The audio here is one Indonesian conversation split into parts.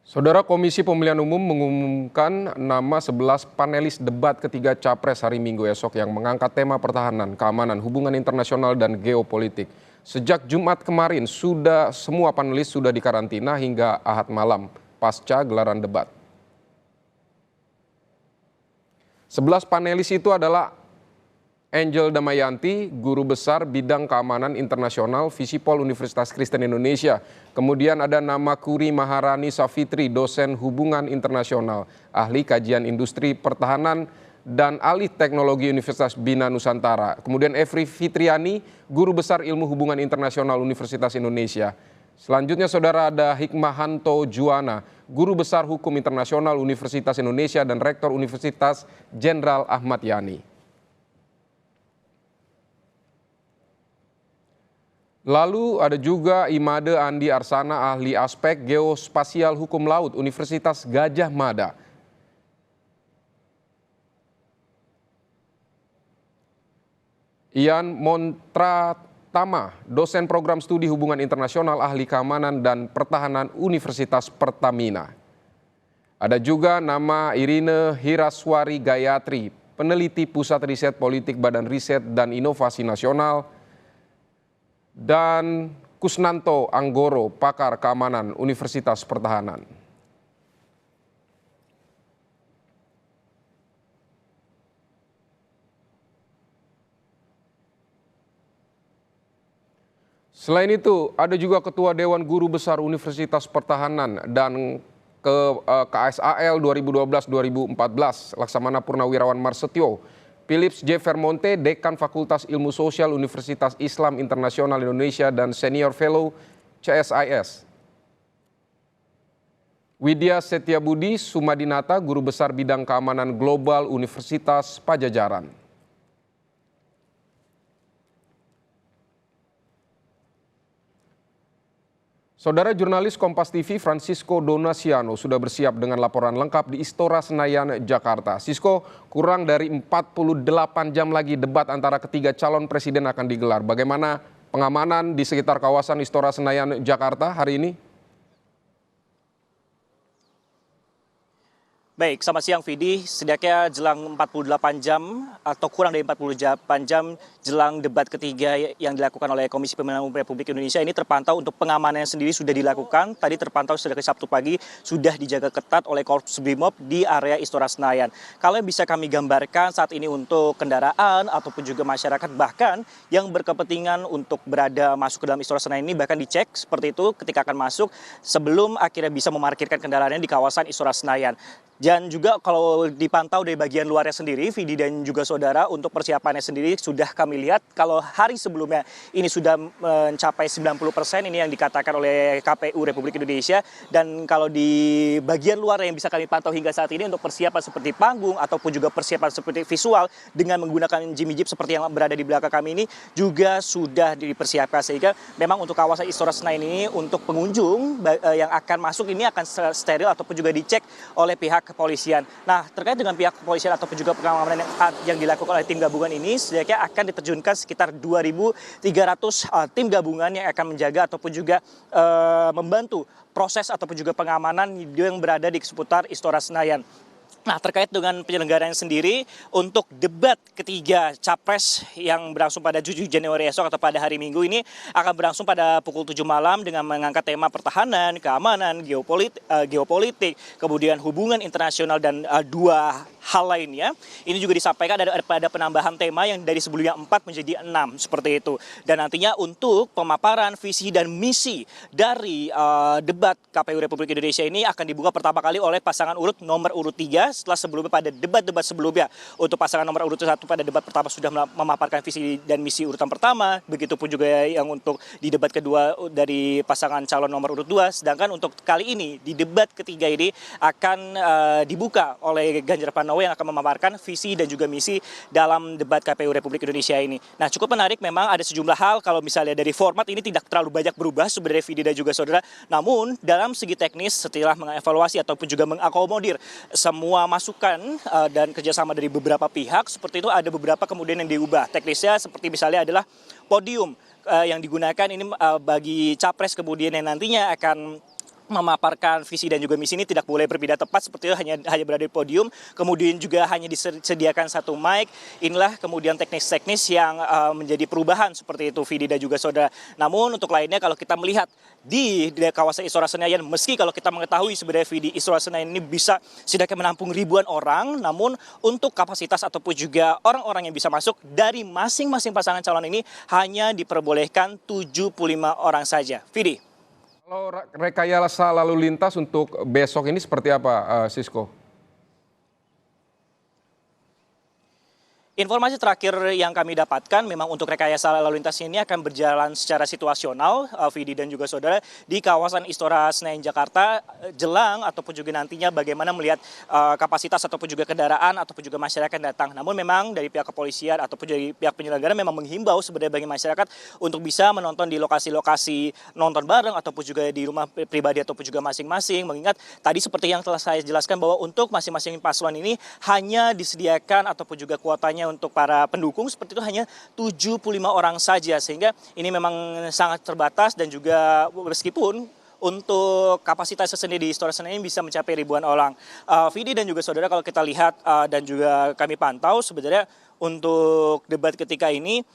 Saudara Komisi Pemilihan Umum mengumumkan nama 11 panelis debat ketiga Capres hari Minggu esok yang mengangkat tema pertahanan, keamanan, hubungan internasional, dan geopolitik. Sejak Jumat kemarin, semua panelis sudah dikarantina hingga Ahad malam pasca gelaran debat. 11 panelis itu adalah Angel Damayanti, Guru Besar Bidang Keamanan Internasional Visipol Universitas Kristen Indonesia. Kemudian ada nama Kuri Maharani Safitri, Dosen Hubungan Internasional, Ahli Kajian Industri Pertahanan dan Alih Teknologi Universitas Bina Nusantara. Kemudian Efri Fitriani, Guru Besar Ilmu Hubungan Internasional Universitas Indonesia. Selanjutnya saudara ada Hikmahanto Juwana, Guru Besar Hukum Internasional Universitas Indonesia dan Rektor Universitas Jenderal Ahmad Yani. Lalu ada juga Imade Andi Arsana, ahli aspek geospasial hukum laut Universitas Gadjah Mada. Ian Montratama, dosen program studi hubungan internasional, ahli keamanan dan pertahanan Universitas Pertamina. Ada juga nama Irine Hiraswari Gayatri, peneliti Pusat Riset Politik Badan Riset dan Inovasi Nasional, dan Kusnanto Anggoro, pakar keamanan Universitas Pertahanan. Selain itu, ada juga Ketua Dewan Guru Besar Universitas Pertahanan dan KSAL 2012-2014, Laksamana Purnawirawan Marsetio. Philips J. Vermonte, Dekan Fakultas Ilmu Sosial Universitas Islam Internasional Indonesia dan Senior Fellow CSIS. Widya Setiabudi Sumadinata, Guru Besar Bidang Keamanan Global Universitas Pajajaran. Saudara jurnalis Kompas TV Francisco Donasiano sudah bersiap dengan laporan lengkap di Istora Senayan, Jakarta. Sisko, kurang dari 48 jam lagi debat antara ketiga calon presiden akan digelar. Bagaimana pengamanan di sekitar kawasan Istora Senayan, Jakarta hari ini? Baik, selamat siang Vidi. Setidaknya jelang 48 jam atau kurang dari 48 jam jelang debat ketiga yang dilakukan oleh Komisi Pemilihan Umum Republik Indonesia ini terpantau untuk pengamanannya sendiri sudah dilakukan. Tadi terpantau sejak Sabtu pagi sudah dijaga ketat oleh Korps Brimob di area Istora Senayan. Kalau yang bisa kami gambarkan saat ini untuk kendaraan ataupun juga masyarakat bahkan yang berkepentingan untuk berada masuk ke dalam Istora Senayan ini bahkan dicek seperti itu ketika akan masuk sebelum akhirnya bisa memarkirkan kendaraannya di kawasan Istora Senayan. Dan juga kalau dipantau dari bagian luarnya sendiri, Vidi dan juga saudara, untuk persiapannya sendiri sudah kami lihat kalau hari sebelumnya ini sudah mencapai 90%, ini yang dikatakan oleh KPU Republik Indonesia. Dan kalau di bagian luar yang bisa kami pantau hingga saat ini untuk persiapan seperti panggung ataupun juga persiapan seperti visual dengan menggunakan Jimmy Jeep seperti yang berada di belakang kami ini juga sudah dipersiapkan. Sehingga memang untuk kawasan Istora Senayan ini untuk pengunjung yang akan masuk ini akan steril ataupun juga dicek oleh pihak kepolisian. Nah, terkait dengan pihak kepolisian ataupun juga pengamanan yang dilakukan oleh tim gabungan ini, setidaknya akan diterjunkan sekitar 2.300 tim gabungan yang akan menjaga ataupun juga membantu proses ataupun juga pengamanan yang berada di seputar Istora Senayan. Nah, terkait dengan penyelenggaraan sendiri untuk debat ketiga Capres yang berlangsung pada 7 Januari esok atau pada hari Minggu ini akan berlangsung pada pukul 7 malam dengan mengangkat tema pertahanan, keamanan, geopolitik, kemudian hubungan internasional dan dua hal lainnya. Ini juga disampaikan ada penambahan tema yang dari sebelumnya 4 menjadi 6 seperti itu. Dan nantinya untuk pemaparan visi dan misi dari debat KPU Republik Indonesia ini akan dibuka pertama kali oleh pasangan urut nomor urut 3 setelah sebelumnya pada debat-debat sebelumnya untuk pasangan nomor urut 1 pada debat pertama sudah memaparkan visi dan misi urutan pertama, begitupun juga yang untuk di debat kedua dari pasangan calon nomor urut 2, sedangkan untuk kali ini di debat ketiga ini akan dibuka oleh Ganjar Pranowo yang akan memaparkan visi dan juga misi dalam debat KPU Republik Indonesia ini. Nah, cukup menarik memang ada sejumlah hal kalau misalnya dari format ini tidak terlalu banyak berubah sebenarnya Vidi dan juga saudara, namun dalam segi teknis setelah mengevaluasi ataupun juga mengakomodir semua masukan dan kerjasama dari beberapa pihak seperti itu, ada beberapa kemudian yang diubah. Teknisnya seperti misalnya adalah podium yang digunakan ini bagi capres kemudian yang nantinya akan memaparkan visi dan juga misi ini tidak boleh berpidato tepat seperti itu, hanya berada di podium, kemudian juga hanya disediakan satu mic. Inilah kemudian teknis-teknis yang menjadi perubahan seperti itu, Vidi dan juga saudara. Namun untuk lainnya kalau kita melihat di kawasan Istora Senayan, meski kalau kita mengetahui sebenarnya Vidi Istora Senayan ini bisa setidaknya menampung ribuan orang, namun untuk kapasitas ataupun juga orang-orang yang bisa masuk dari masing-masing pasangan calon ini hanya diperbolehkan 75 orang saja. Vidi. Kalau rekayasa lalu lintas untuk besok ini seperti apa, Sisko? Informasi terakhir yang kami dapatkan memang untuk rekayasa lalu lintas ini akan berjalan secara situasional, Vidi dan juga saudara, di kawasan Istora Senayan Jakarta jelang ataupun juga nantinya bagaimana melihat kapasitas ataupun juga kendaraan ataupun juga masyarakat yang datang. Namun memang dari pihak kepolisian ataupun dari pihak penyelenggara memang menghimbau sebenarnya bagi masyarakat untuk bisa menonton di lokasi-lokasi nonton bareng ataupun juga di rumah pribadi ataupun juga masing-masing. Mengingat tadi seperti yang telah saya jelaskan bahwa untuk masing-masing paslon ini hanya disediakan ataupun juga kuotanya untuk para pendukung seperti itu hanya 75 orang saja, sehingga ini memang sangat terbatas dan juga meskipun untuk kapasitas sendiri di Istora Senayan bisa mencapai ribuan orang. Vidi dan juga saudara, kalau kita lihat dan juga kami pantau sebenarnya untuk debat ketika ini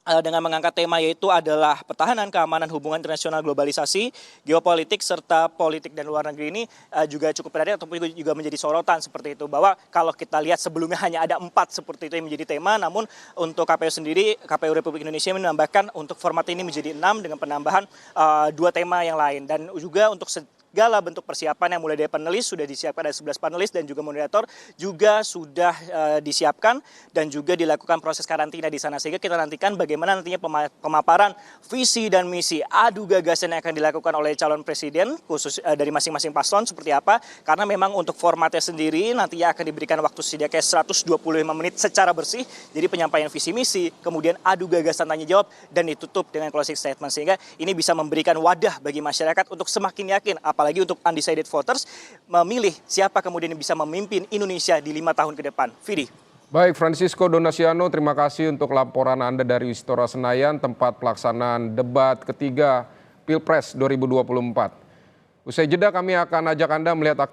dengan mengangkat tema yaitu adalah pertahanan, keamanan, hubungan internasional, globalisasi, geopolitik, serta politik dan luar negeri ini juga cukup menarik ataupun juga menjadi sorotan seperti itu. Bahwa kalau kita lihat sebelumnya hanya ada 4 seperti itu yang menjadi tema, namun untuk KPU sendiri, KPU Republik Indonesia menambahkan untuk format ini menjadi 6 dengan penambahan 2 tema yang lain. Dan juga untuk segala bentuk persiapan yang mulai dari panelis sudah disiapkan, ada 11 panelis dan juga moderator juga sudah disiapkan dan juga dilakukan proses karantina di sana, sehingga kita nantikan bagaimana nantinya pemaparan visi dan misi adu gagasan yang akan dilakukan oleh calon presiden khusus dari masing-masing paslon seperti apa, karena memang untuk formatnya sendiri nantinya akan diberikan waktu setidaknya 125 menit secara bersih, jadi penyampaian visi misi, kemudian adu gagasan tanya jawab dan ditutup dengan closing statement, sehingga ini bisa memberikan wadah bagi masyarakat untuk semakin yakin apalagi untuk undecided voters memilih siapa kemudian yang bisa memimpin Indonesia di 5 tahun ke depan. Vidi. Baik, Francisco Donasiano, terima kasih untuk laporan Anda dari Istora Senayan, tempat pelaksanaan debat ketiga Pilpres 2024. Usai jeda kami akan ajak Anda melihat aktivitas